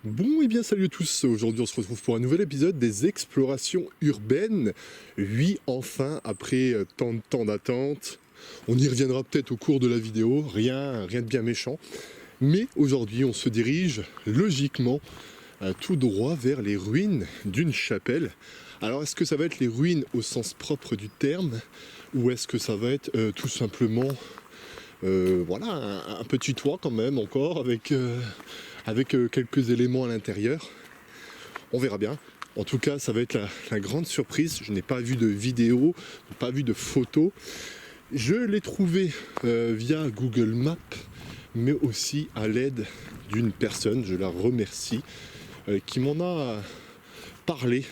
Bon et bien salut à tous, aujourd'hui on se retrouve pour un nouvel épisode des explorations urbaines. Oui, enfin, après tant de temps d'attente, on y reviendra peut-être au cours de la vidéo, rien de bien méchant. Mais aujourd'hui on se dirige logiquement tout droit vers les ruines d'une chapelle. Alors est-ce que ça va être les ruines au sens propre du terme, ou est-ce que ça va être tout simplement voilà, un petit toit quand même encore avec quelques éléments à l'intérieur. On verra bien. En tout cas, ça va être la grande surprise. Je n'ai pas vu de vidéo, pas vu de photos. Je l'ai trouvé via Google Maps, mais aussi à l'aide d'une personne, je la remercie, qui m'en a parlé.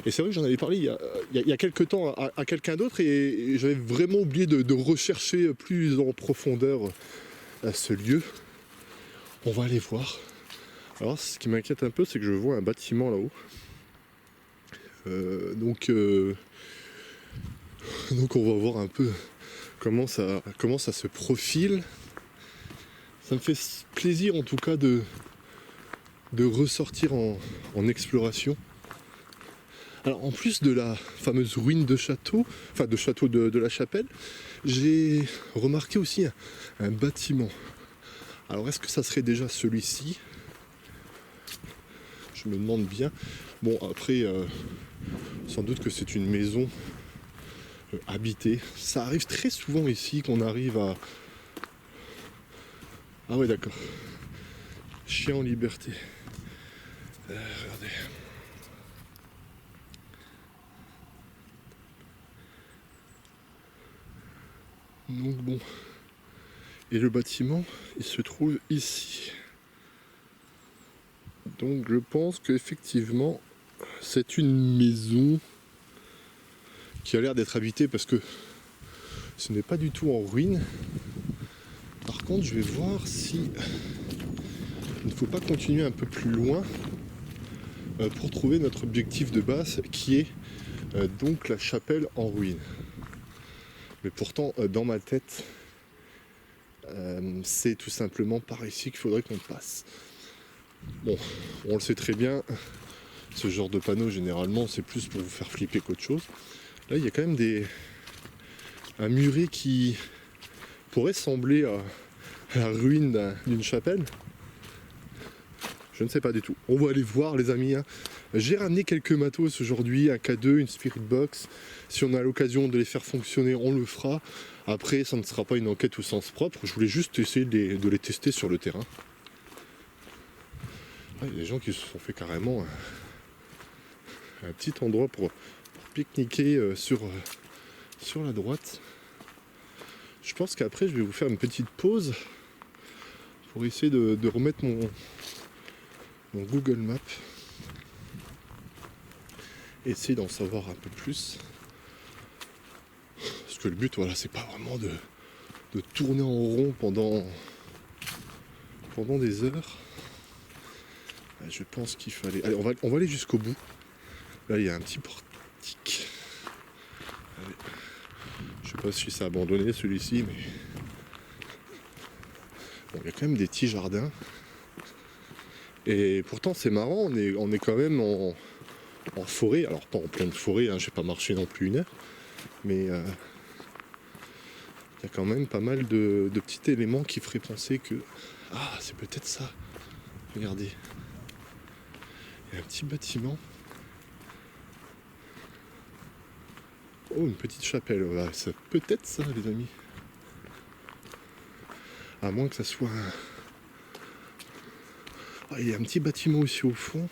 Et c'est vrai que j'en avais parlé il y a quelques temps à quelqu'un d'autre et j'avais vraiment oublié de rechercher plus en profondeur ce lieu. On va aller voir. Alors ce qui m'inquiète un peu, c'est que je vois un bâtiment là-haut. Donc on va voir un peu comment ça se profile. Ça me fait plaisir en tout cas de ressortir en exploration. Alors en plus de la fameuse ruine de château, enfin de château de la chapelle, j'ai remarqué aussi un bâtiment. Alors est-ce que ça serait déjà celui-ci? Je me demande bien. Bon après, sans doute que c'est une maison habitée. Ça arrive très souvent ici qu'on arrive à... Ah ouais d'accord. Chien en liberté. Regardez. Donc bon. Et le bâtiment, il se trouve ici. Donc je pense qu'effectivement, c'est une maison qui a l'air d'être habitée parce que ce n'est pas du tout en ruine. Par contre, je vais voir si il ne faut pas continuer un peu plus loin pour trouver notre objectif de base qui est donc la chapelle en ruine. Mais pourtant, dans ma tête, c'est tout simplement par ici qu'il faudrait qu'on passe. Bon, on le sait très bien, ce genre de panneau généralement c'est plus pour vous faire flipper qu'autre chose. Là il y a quand même un muret qui pourrait sembler à la ruine d'une chapelle. Je ne sais pas du tout. On va aller voir les amis. Hein. J'ai ramené quelques matos aujourd'hui, un K2, une Spirit Box. Si on a l'occasion de les faire fonctionner, on le fera. Après, ça ne sera pas une enquête au sens propre. Je voulais juste essayer de les tester sur le terrain. Il y a des gens qui se sont fait carrément un petit endroit pour pique-niquer sur la droite. Je pense qu'après, je vais vous faire une petite pause pour essayer de remettre mon Google Maps. Essayer d'en savoir un peu plus. Parce que le but, voilà, c'est pas vraiment de tourner en rond pendant des heures. Je pense qu'il fallait... Allez, on va aller jusqu'au bout. Là, il y a un petit portique. Allez. Je sais pas si c'est abandonné celui-ci, mais... Bon, il y a quand même des petits jardins. Et pourtant, c'est marrant, on est quand même en forêt. Alors, pas en pleine forêt, hein, j'ai pas marché non plus une heure. Mais il y a quand même pas mal de petits éléments qui feraient penser que... Ah, c'est peut-être ça. Regardez. Il y a un petit bâtiment. Oh, une petite chapelle. Voilà, c'est peut-être ça, les amis. À moins que ça soit un... Oh, il y a un petit bâtiment aussi au fond.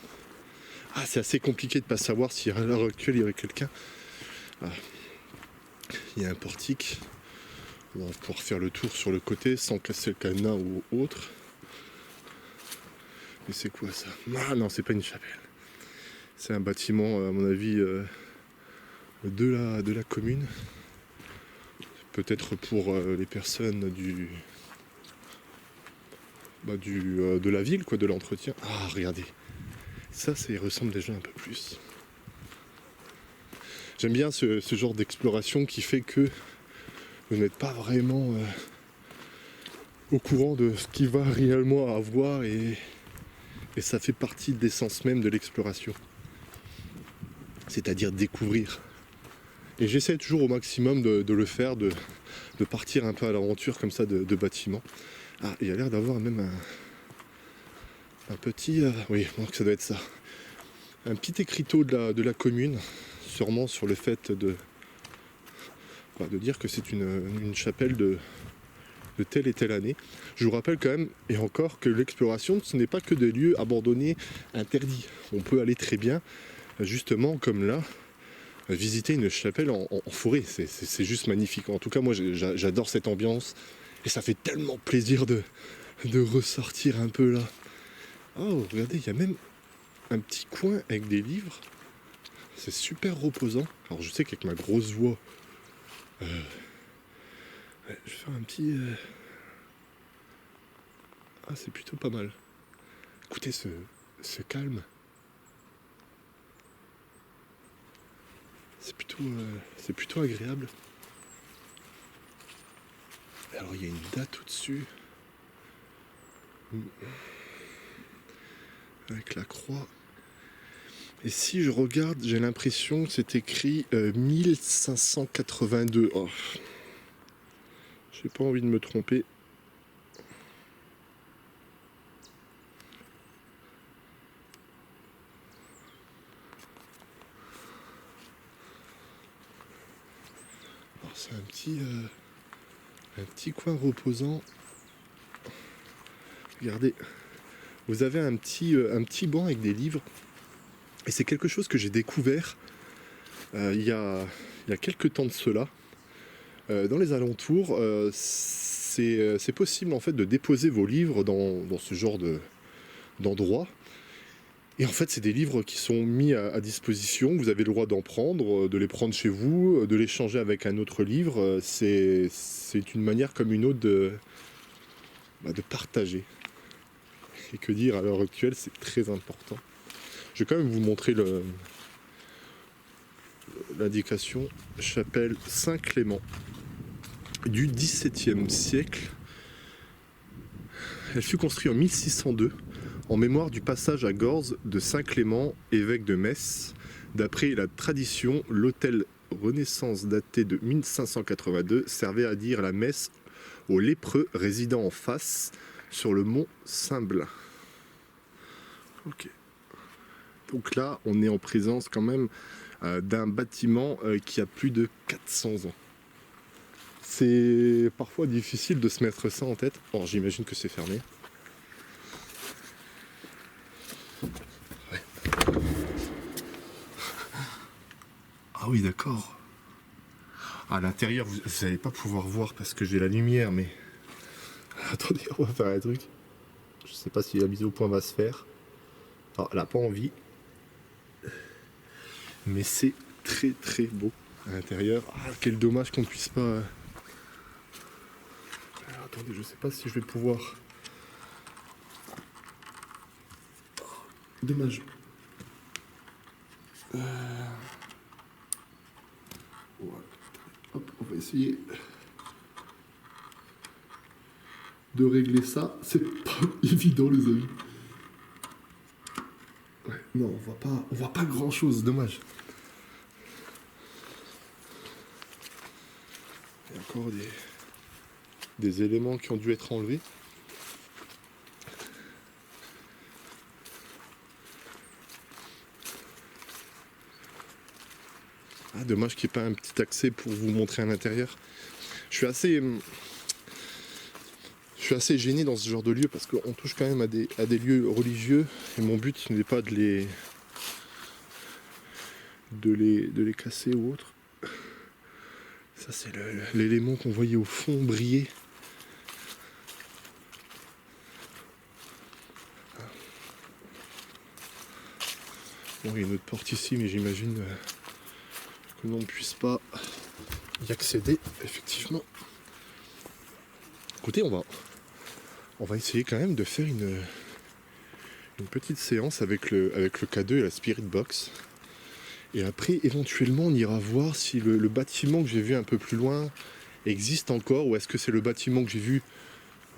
Ah, c'est assez compliqué de ne pas savoir si à l'heure actuelle il y aurait quelqu'un. Ah. Il y a un portique. On va pouvoir faire le tour sur le côté sans casser le cadenas ou autre. Mais c'est quoi ça? Ah non, c'est pas une chapelle. C'est un bâtiment, à mon avis, de la commune. Peut-être pour les personnes de la ville, quoi, de l'entretien. Ah, regardez. Ça ressemble déjà un peu plus. J'aime bien ce genre d'exploration qui fait que vous n'êtes pas vraiment au courant de ce qu'il va réellement avoir et Et ça fait partie de l'essence même de l'exploration. C'est-à-dire découvrir. Et j'essaie toujours au maximum de le faire, de partir un peu à l'aventure comme ça de bâtiments. Ah, il y a l'air d'avoir même un petit... oui, donc ça doit être ça. Un petit écriteau de la commune, sûrement sur le fait de dire que c'est une chapelle de telle et telle année. Je vous rappelle quand même, et encore, que l'exploration, ce n'est pas que des lieux abandonnés, interdits. On peut aller très bien, justement, comme là, visiter une chapelle en forêt. C'est juste magnifique. En tout cas, moi, j'adore cette ambiance. Et ça fait tellement plaisir de ressortir un peu là. Oh, regardez, il y a même un petit coin avec des livres. C'est super reposant. Alors, je sais qu'avec ma grosse voix, je vais faire un petit... Ah, c'est plutôt pas mal. Écoutez ce calme. C'est plutôt agréable. Alors, il y a une date au-dessus. Avec la croix. Et si je regarde, j'ai l'impression que c'est écrit 1582. Oh. J'ai pas envie de me tromper. Alors c'est un petit coin reposant. Regardez, vous avez un petit banc avec des livres. Et c'est quelque chose que j'ai découvert il y a quelques temps de cela. Dans les alentours, c'est possible en fait de déposer vos livres dans ce genre d'endroit. Et en fait, c'est des livres qui sont mis à disposition. Vous avez le droit d'en prendre, de les prendre chez vous, de les changer avec un autre livre. C'est une manière comme une autre de partager. Et que dire, à l'heure actuelle, c'est très important. Je vais quand même vous montrer l'indication chapelle Saint-Clément du XVIIe siècle. Elle fut construite en 1602 en mémoire du passage à Gorze de Saint-Clément, évêque de Metz. D'après la tradition, l'hôtel Renaissance daté de 1582 servait à dire la messe aux lépreux résidant en face sur le mont Saint-Blin. Ok. Donc là, on est en présence quand même d'un bâtiment qui a plus de 400 ans. C'est parfois difficile de se mettre ça en tête. Or, j'imagine que c'est fermé. Ouais. Ah oui, d'accord. À l'intérieur, vous n'allez pas pouvoir voir parce que j'ai la lumière, mais... Attendez, on va faire un truc. Je sais pas si la mise au point va se faire. Alors, elle n'a pas envie. Mais c'est très très beau à l'intérieur. Ah, quel dommage qu'on puisse pas... Alors, attendez, je sais pas si je vais pouvoir... Dommage. Ouais. Hop, on va essayer de régler ça. C'est pas évident, les amis. Ouais, non, on voit pas grand chose, dommage. Il y a encore des éléments qui ont dû être enlevés. Ah, dommage qu'il n'y ait pas un petit accès pour vous montrer à l'intérieur. Je suis assez gêné dans ce genre de lieu parce qu'on touche quand même à des lieux religieux et mon but n'est pas de les casser ou autre. Ça c'est l'élément qu'on voyait au fond briller. Bon, il y a une autre porte ici, mais j'imagine que l'on ne puisse pas y accéder, effectivement. Écoutez, on va essayer quand même de faire une petite séance avec le K2 et la Spirit Box. Et après, éventuellement, on ira voir si le bâtiment que j'ai vu un peu plus loin existe encore, ou est-ce que c'est le bâtiment que j'ai vu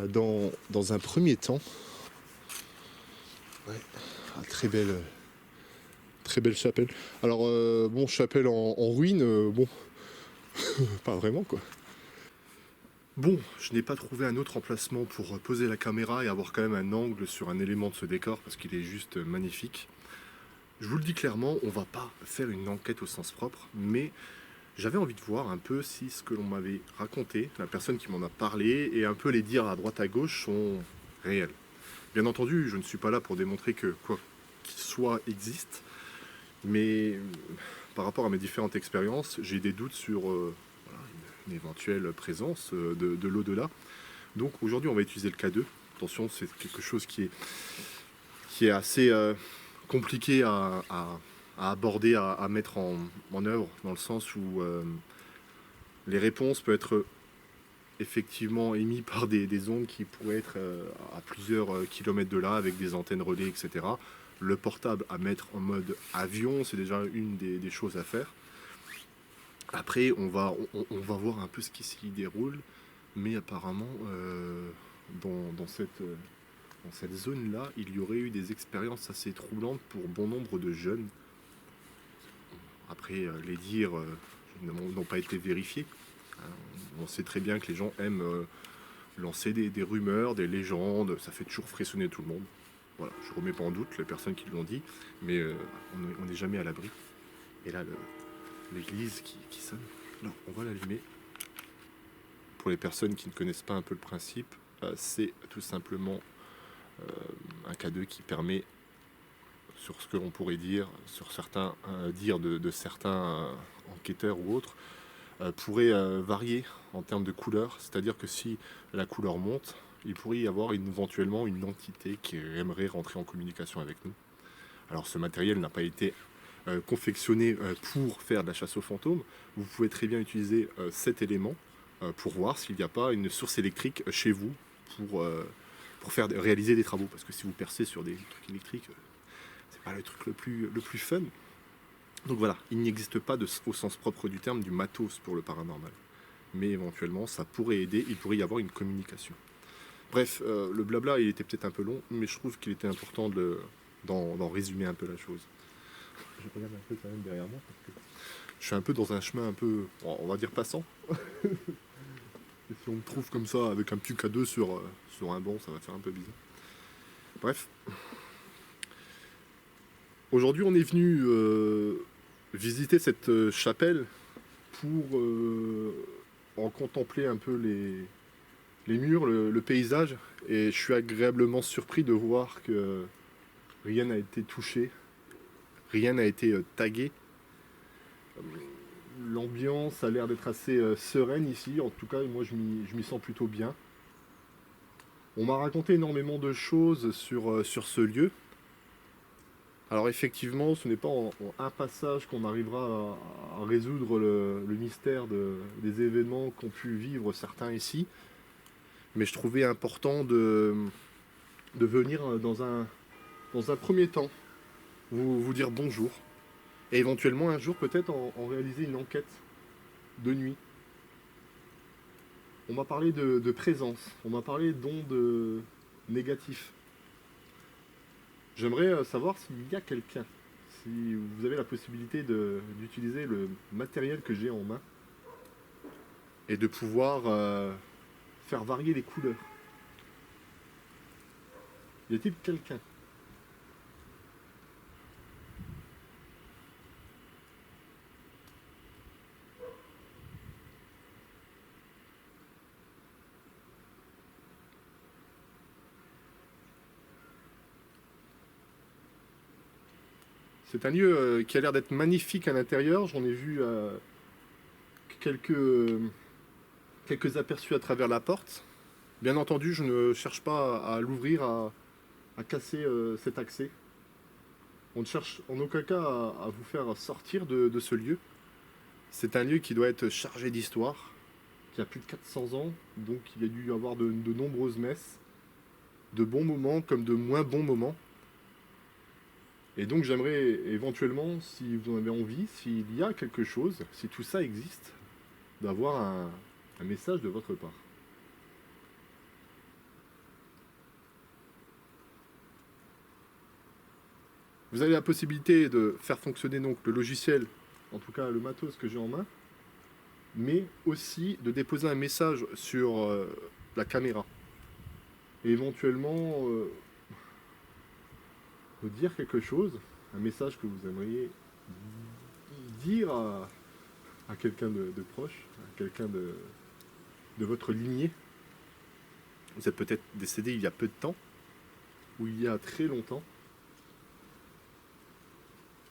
dans un premier temps. Ouais. Ah, très belle chapelle. Alors, bon, chapelle en ruine, bon, pas vraiment quoi. Bon, je n'ai pas trouvé un autre emplacement pour poser la caméra et avoir quand même un angle sur un élément de ce décor parce qu'il est juste magnifique. Je vous le dis clairement, on va pas faire une enquête au sens propre, mais j'avais envie de voir un peu si ce que l'on m'avait raconté, la personne qui m'en a parlé, et un peu les dires à droite à gauche sont réels. Bien entendu, je ne suis pas là pour démontrer que quoi qu'il soit existe, mais par rapport à mes différentes expériences, j'ai des doutes sur voilà, une éventuelle présence de l'au-delà. Donc aujourd'hui, on va utiliser le K2. Attention, c'est quelque chose qui est assez compliqué à aborder, à mettre en œuvre, dans le sens où les réponses peuvent être effectivement émises par des ondes qui pourraient être à plusieurs kilomètres de là, avec des antennes relais, etc. Le portable à mettre en mode avion, c'est déjà une des choses à faire. Après, on va voir un peu ce qui s'y déroule, mais apparemment, dans cette zone-là, il y aurait eu des expériences assez troublantes pour bon nombre de jeunes. Après, les dires n'ont pas été vérifiés. On sait très bien que les gens aiment lancer des rumeurs, des légendes, ça fait toujours frissonner tout le monde. Voilà, je ne remets pas en doute les personnes qui l'ont dit, mais on n'est jamais à l'abri. Et là, l'église qui sonne. Alors, on va l'allumer. Pour les personnes qui ne connaissent pas un peu le principe, c'est tout simplement un K2 qui permet, sur ce que l'on pourrait dire, sur certains dires de certains enquêteurs ou autres, pourrait varier en termes de couleur. C'est-à-dire que si la couleur monte, il pourrait y avoir éventuellement une entité qui aimerait rentrer en communication avec nous. Alors ce matériel n'a pas été confectionné pour faire de la chasse aux fantômes. Vous pouvez très bien utiliser cet élément pour voir s'il n'y a pas une source électrique chez vous pour réaliser des travaux. Parce que si vous percez sur des trucs électriques, c'est pas le truc le plus fun. Donc voilà, il n'existe pas au sens propre du terme du matos pour le paranormal. Mais éventuellement, ça pourrait aider, il pourrait y avoir une communication. Bref, le blabla, il était peut-être un peu long, mais je trouve qu'il était important d'en résumer un peu la chose. Je regarde un peu quand même derrière moi, parce que je suis un peu dans un chemin un peu, on va dire passant. Et si on me trouve comme ça, avec un petit K2 sur un banc, ça va faire un peu bizarre. Bref. Aujourd'hui, on est venu visiter cette chapelle pour en contempler un peu les murs, le paysage. Et je suis agréablement surpris de voir que rien n'a été touché, rien n'a été tagué. L'ambiance a l'air d'être assez sereine ici. En tout cas, moi, je m'y sens plutôt bien. On m'a raconté énormément de choses sur ce lieu. Alors effectivement, ce n'est pas en un passage qu'on arrivera à résoudre le mystère des événements qu'ont pu vivre certains ici. Mais je trouvais important de venir dans un premier temps, vous dire bonjour. Et éventuellement un jour peut-être en réaliser une enquête de nuit. On m'a parlé de présence, on m'a parlé d'ondes négatives. J'aimerais savoir s'il y a quelqu'un, si vous avez la possibilité d'utiliser le matériel que j'ai en main et de pouvoir faire varier les couleurs. Y a-t-il quelqu'un ? C'est un lieu qui a l'air d'être magnifique à l'intérieur. J'en ai vu quelques aperçus à travers la porte. Bien entendu, je ne cherche pas à l'ouvrir, à casser cet accès. On ne cherche en aucun cas à vous faire sortir de ce lieu. C'est un lieu qui doit être chargé d'histoire, qui a plus de 400 ans, donc il y a dû y avoir de nombreuses messes, de bons moments comme de moins bons moments. Et donc j'aimerais éventuellement, si vous en avez envie, s'il y a quelque chose, si tout ça existe, d'avoir un message de votre part. Vous avez la possibilité de faire fonctionner donc le logiciel, en tout cas le matos que j'ai en main, mais aussi de déposer un message sur la caméra. Et éventuellement de dire quelque chose, un message que vous aimeriez dire à quelqu'un de proche, à quelqu'un de votre lignée. Vous êtes peut-être décédé il y a peu de temps, ou il y a très longtemps.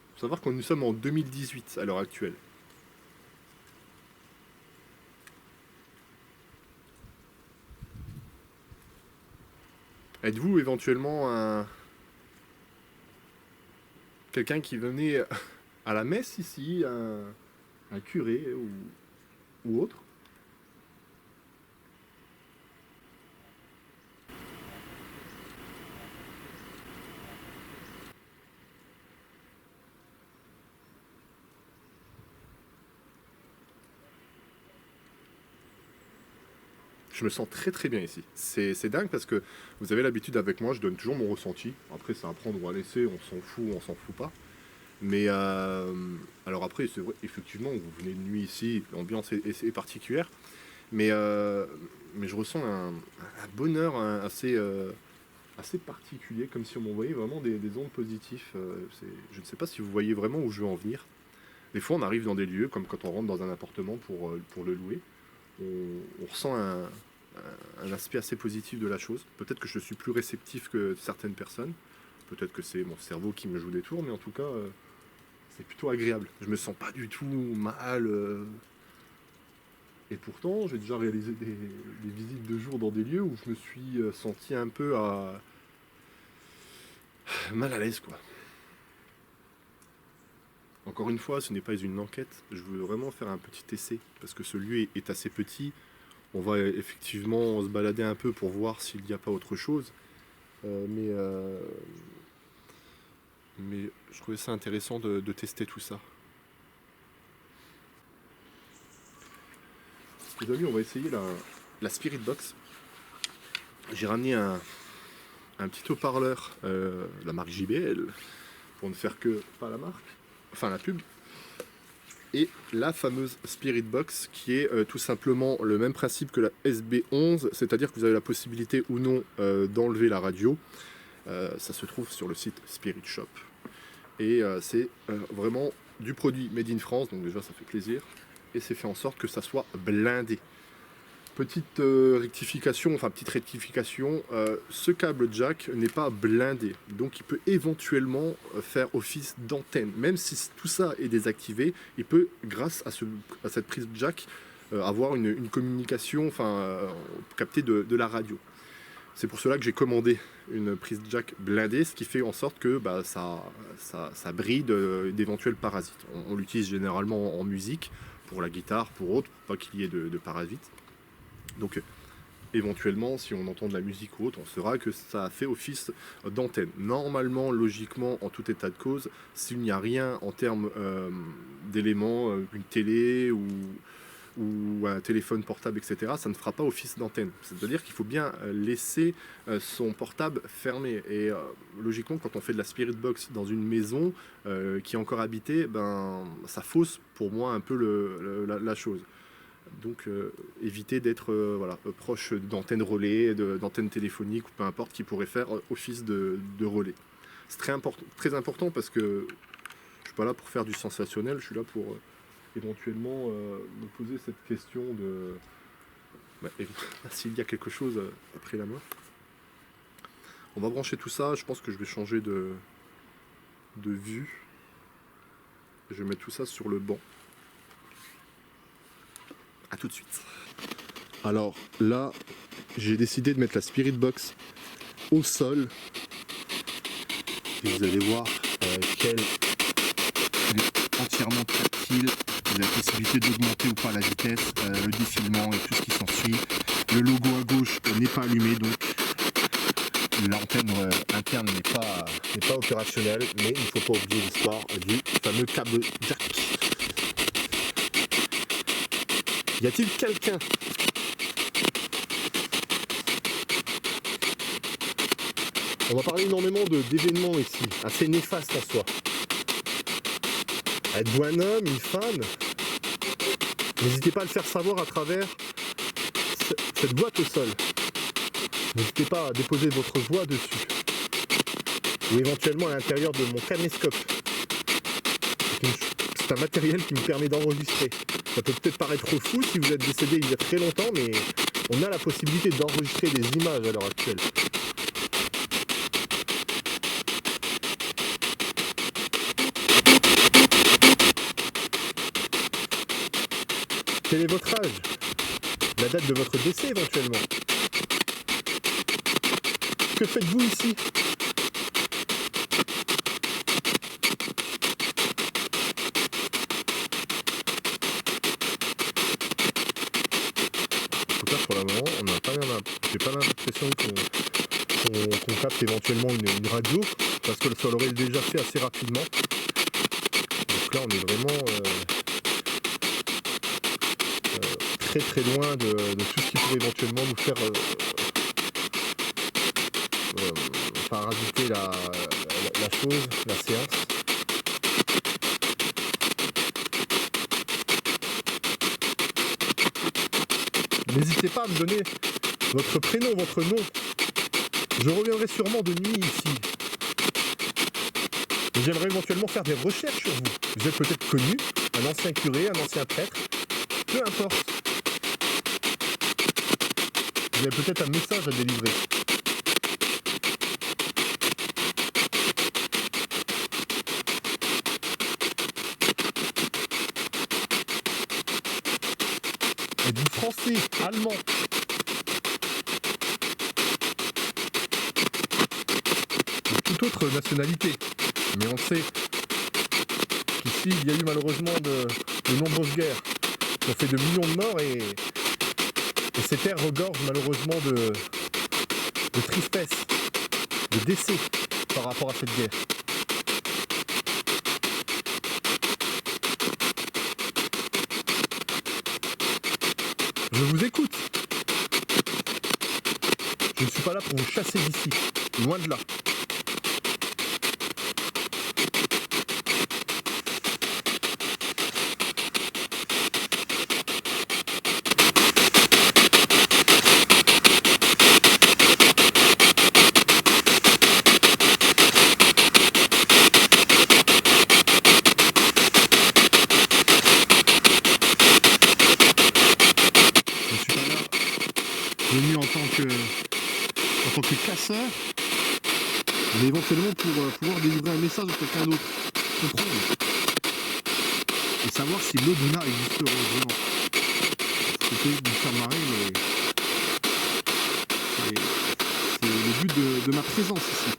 Il faut savoir que nous sommes en 2018 à l'heure actuelle. Êtes-vous éventuellement quelqu'un qui venait à la messe ici, un curé ou autre? Je me sens très très bien ici. C'est dingue parce que vous avez l'habitude avec moi, je donne toujours mon ressenti. Après, c'est à prendre ou à laisser, on s'en fout pas. Mais alors après, c'est vrai, effectivement, vous venez de nuit ici, l'ambiance est particulière. Mais, mais je ressens un bonheur assez particulier, comme si on m'envoyait vraiment des ondes positives. Je ne sais pas si vous voyez vraiment où je veux en venir. Des fois, on arrive dans des lieux, comme quand on rentre dans un appartement pour le louer. On ressent un aspect assez positif de la chose. Peut-être que je suis plus réceptif que certaines personnes. Peut-être que c'est mon cerveau qui me joue des tours, mais en tout cas, c'est plutôt agréable. Je me sens pas du tout mal. Et pourtant, j'ai déjà réalisé des visites de jour dans des lieux où je me suis senti un peu mal à l'aise, quoi. Encore une fois, ce n'est pas une enquête. Je veux vraiment faire un petit essai parce que ce lieu est assez petit. On va effectivement se balader un peu pour voir s'il n'y a pas autre chose. Mais je trouvais ça intéressant de tester tout ça. Les amis, on va essayer la Spirit Box. J'ai ramené un petit haut-parleur, la marque JBL, pour ne faire que, pas la marque, enfin la pub. Et la fameuse Spirit Box qui est tout simplement le même principe que la SB11, c'est-à-dire que vous avez la possibilité ou non d'enlever la radio. Ça se trouve sur le site Spirit Shop. Et c'est vraiment du produit made in France, donc déjà ça fait plaisir. Et c'est fait en sorte que ça soit blindé. Petite rectification, ce câble jack n'est pas blindé, donc il peut éventuellement faire office d'antenne. Même si tout ça est désactivé, il peut, grâce à cette prise jack, avoir une communication, capter de la radio. C'est pour cela que j'ai commandé une prise jack blindée, ce qui fait en sorte que ça bride d'éventuels parasites. On l'utilise généralement en musique, pour la guitare, pour autre, pour pas qu'il y ait de parasites. Donc éventuellement, si on entend de la musique ou autre, on saura que ça fait office d'antenne. Normalement, logiquement, en tout état de cause, s'il n'y a rien en termes d'éléments, une télé ou un téléphone portable, etc., ça ne fera pas office d'antenne. C'est-à-dire qu'il faut bien laisser son portable fermé. Et logiquement, quand on fait de la Spirit Box dans une maison qui est encore habitée, ça fausse pour moi un peu la chose. Donc éviter d'être proche d'antennes relais, d'antennes téléphoniques ou peu importe qui pourrait faire office de relais. C'est très important parce que je ne suis pas là pour faire du sensationnel, je suis là pour éventuellement me poser cette question de s'il y a quelque chose après la mort. On va brancher tout ça, je pense que je vais changer de vue. Je vais mettre tout ça sur le banc. A tout de suite. Alors là, j'ai décidé de mettre la Spirit Box au sol. Et vous allez voir qu'elle est entièrement tactile. Vous avez la possibilité d'augmenter ou pas la vitesse, le défilement et tout ce qui s'ensuit. Le logo à gauche n'est pas allumé, donc l'antenne interne n'est pas opérationnelle, mais il ne faut pas oublier l'histoire du fameux câble jack. Y a-t-il quelqu'un ? On va parler énormément d'événements ici, assez néfastes en soi. Êtes-vous un homme, une femme? N'hésitez pas à le faire savoir à travers cette boîte au sol. N'hésitez pas à déposer votre voix dessus. Ou éventuellement à l'intérieur de mon caméscope. C'est un matériel qui me permet d'enregistrer. Ça peut peut-être paraître fou si vous êtes décédé il y a très longtemps, mais on a la possibilité d'enregistrer des images à l'heure actuelle. Quel est votre âge? La date de votre décès éventuellement? Que faites-vous ici? En tout cas pour le moment, on n'a pas j'ai pas l'impression qu'on capte éventuellement une radio, parce que ça l'aurait déjà fait assez rapidement. Donc là on est vraiment très très loin de tout ce qui pourrait éventuellement nous faire parasiter la chose, la séance. N'hésitez pas à me donner votre prénom, votre nom. Je reviendrai sûrement de nuit ici. J'aimerais éventuellement faire des recherches sur vous. Vous êtes peut-être connu, un ancien curé, un ancien prêtre, peu importe. Vous avez peut-être un message à délivrer. Êtes-vous français, allemand? Ou toute autre nationalité. Mais on sait qu'ici, il y a eu malheureusement de nombreuses guerres qui ont fait de millions de morts et ces terres regorgent malheureusement de tristesse, de décès par rapport à cette guerre. Je vous écoute. Je ne suis pas là pour vous chasser d'ici, loin de là. Venu en tant que casseur, mais éventuellement pour pouvoir délivrer un message à quelqu'un d'autre, comprendre et savoir si l'au-delà existe vraiment. C'était de faire marrer, mais c'est le but de ma présence ici.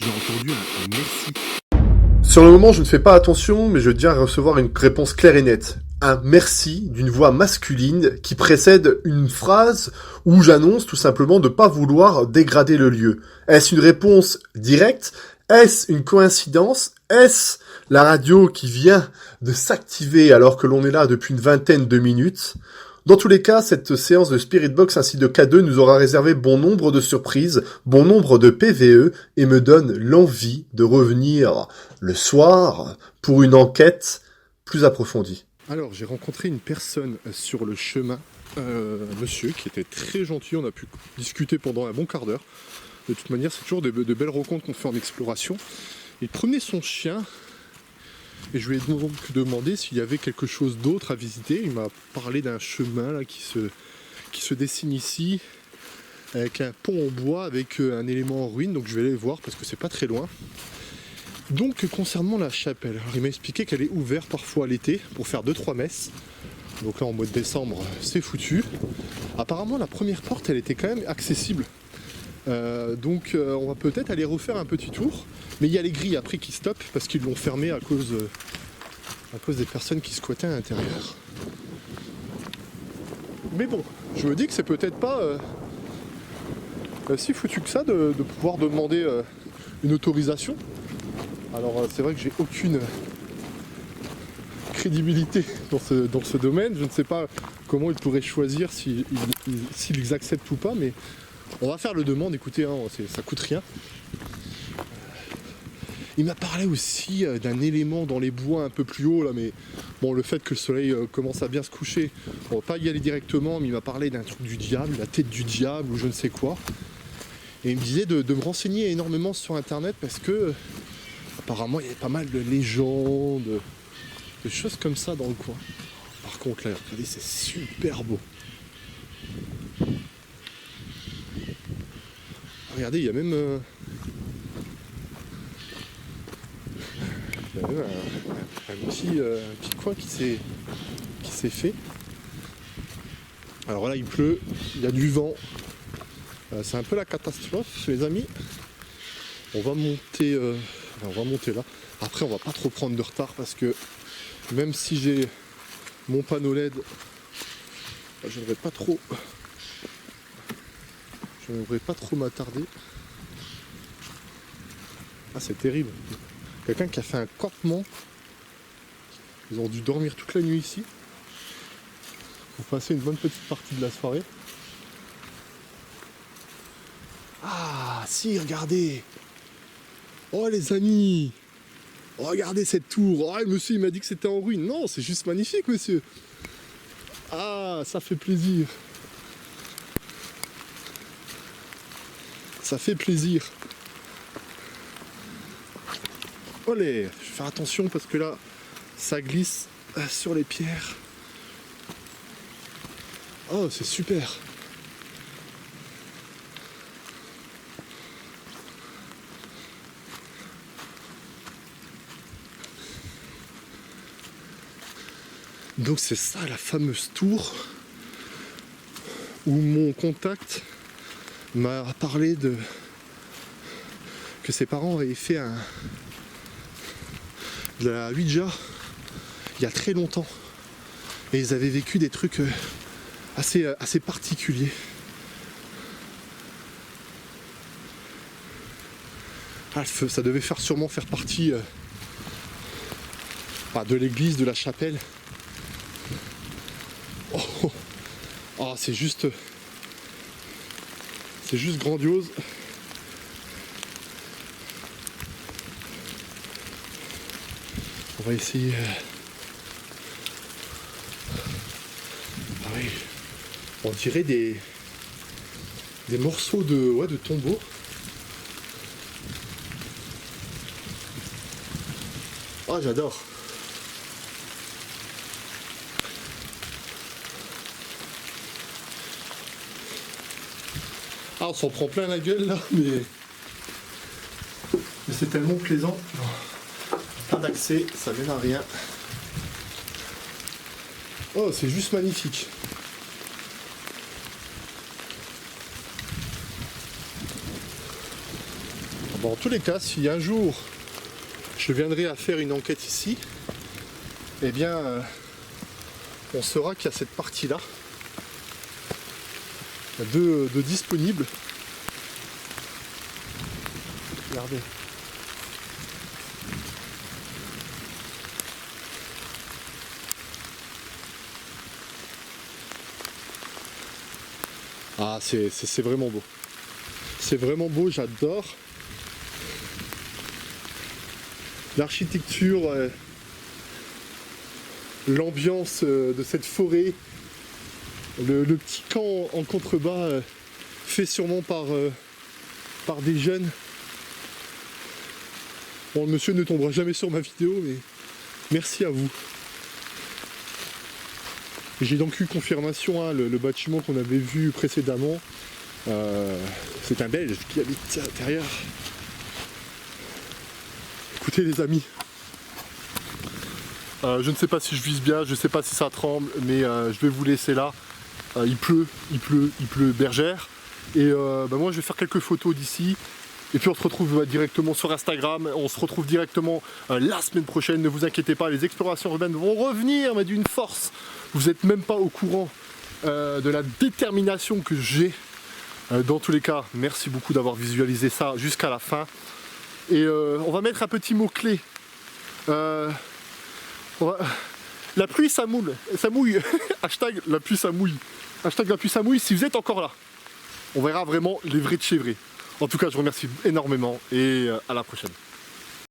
J'ai entendu un merci. Sur le moment, je ne fais pas attention, mais je viens recevoir une réponse claire et nette. Un merci d'une voix masculine qui précède une phrase où j'annonce tout simplement de ne pas vouloir dégrader le lieu. Est-ce une réponse directe? Est-ce une coïncidence? Est-ce la radio qui vient de s'activer alors que l'on est là depuis une vingtaine de minutes? Dans tous les cas, cette séance de Spirit Box ainsi de K2 nous aura réservé bon nombre de surprises, bon nombre de PVE et me donne l'envie de revenir le soir pour une enquête plus approfondie. Alors, j'ai rencontré une personne sur le chemin, monsieur, qui était très gentil. On a pu discuter pendant un bon quart d'heure. De toute manière, c'est toujours de belles rencontres qu'on fait en exploration. Il promenait son chien. Et je lui ai donc demandé s'il y avait quelque chose d'autre à visiter. Il m'a parlé d'un chemin là, qui se dessine ici, avec un pont en bois, avec un élément en ruine. Donc je vais aller voir parce que c'est pas très loin. Donc concernant la chapelle, alors, il m'a expliqué qu'elle est ouverte parfois l'été pour faire 2-3 messes. Donc là en mois de décembre, c'est foutu. Apparemment la première porte, elle était quand même accessible. Donc on va peut-être aller refaire un petit tour. Mais il y a les grilles après qui stoppent parce qu'ils l'ont fermé à cause des personnes qui squattaient à l'intérieur. Mais bon, je me dis que c'est peut-être pas si foutu que ça de pouvoir demander une autorisation. Alors c'est vrai que j'ai aucune crédibilité dans ce domaine. Je ne sais pas comment ils pourraient choisir s'ils acceptent ou pas, mais on va faire le demande. Écoutez, hein, ça coûte rien. Il m'a parlé aussi d'un élément dans les bois un peu plus haut là, mais bon, le fait que le soleil commence à bien se coucher, on va pas y aller directement, mais il m'a parlé d'un truc du diable, la tête du diable ou je ne sais quoi. Et il me disait de me renseigner énormément sur internet parce que apparemment il y avait pas mal de légendes, de choses comme ça dans le coin. Par contre là, regardez, c'est super beau. Regardez, il y a même un petit coin qui s'est fait. Alors là il pleut, il y a du vent, c'est un peu la catastrophe les amis. On va monter là. Après on va pas trop prendre de retard parce que même si j'ai mon panneau LED, je ne devrais pas trop m'attarder. Ah, c'est terrible. Quelqu'un qui a fait un campement. Ils ont dû dormir toute la nuit ici pour passer une bonne petite partie de la soirée. Ah si, regardez. Oh les amis, regardez cette tour. Oh, monsieur il m'a dit que c'était en ruine. Non, c'est juste magnifique monsieur. Ah, ça fait plaisir. Ça fait plaisir. Allez, je vais faire attention parce que là, ça glisse sur les pierres. Oh, c'est super. Donc c'est ça la fameuse tour où mon contact m'a parlé que ses parents avaient fait de la Ouija il y a très longtemps et ils avaient vécu des trucs assez particuliers. Ah, ça devait sûrement faire partie de l'église, de la chapelle. Oh, c'est juste grandiose. On va essayer. Ah oui, on dirait des morceaux de tombeaux. Ah, j'adore. Ah, on s'en prend plein la gueule là, mais c'est tellement plaisant. Pas d'accès, ça mène à rien. Oh, c'est juste magnifique. Bon, en tous les cas, si un jour je viendrai à faire une enquête ici, eh bien, on saura qu'il y a cette partie-là de disponible. Regardez. Ah, c'est vraiment beau. C'est vraiment beau, j'adore. L'architecture, l'ambiance de cette forêt, le petit camp en contrebas fait sûrement par des jeunes. Bon, le monsieur ne tombera jamais sur ma vidéo, mais merci à vous. J'ai donc eu confirmation, hein, le bâtiment qu'on avait vu précédemment, c'est un Belge qui habite à l'intérieur. Écoutez les amis, je ne sais pas si je vise bien, je ne sais pas si ça tremble, mais je vais vous laisser là. Il pleut bergère. Et moi je vais faire quelques photos d'ici. Et puis on se retrouve directement sur Instagram, on se retrouve directement la semaine prochaine. Ne vous inquiétez pas, les explorations urbaines vont revenir, mais d'une force. Vous n'êtes même pas au courant de la détermination que j'ai Dans tous les cas, merci beaucoup d'avoir visualisé ça jusqu'à la fin. Et on va mettre un petit mot-clé. La pluie, ça mouille. Hashtag la pluie, ça mouille. Hashtag la pluie, ça mouille. Si vous êtes encore là, on verra vraiment les vrais de chez vrais. En tout cas, je vous remercie énormément et à la prochaine.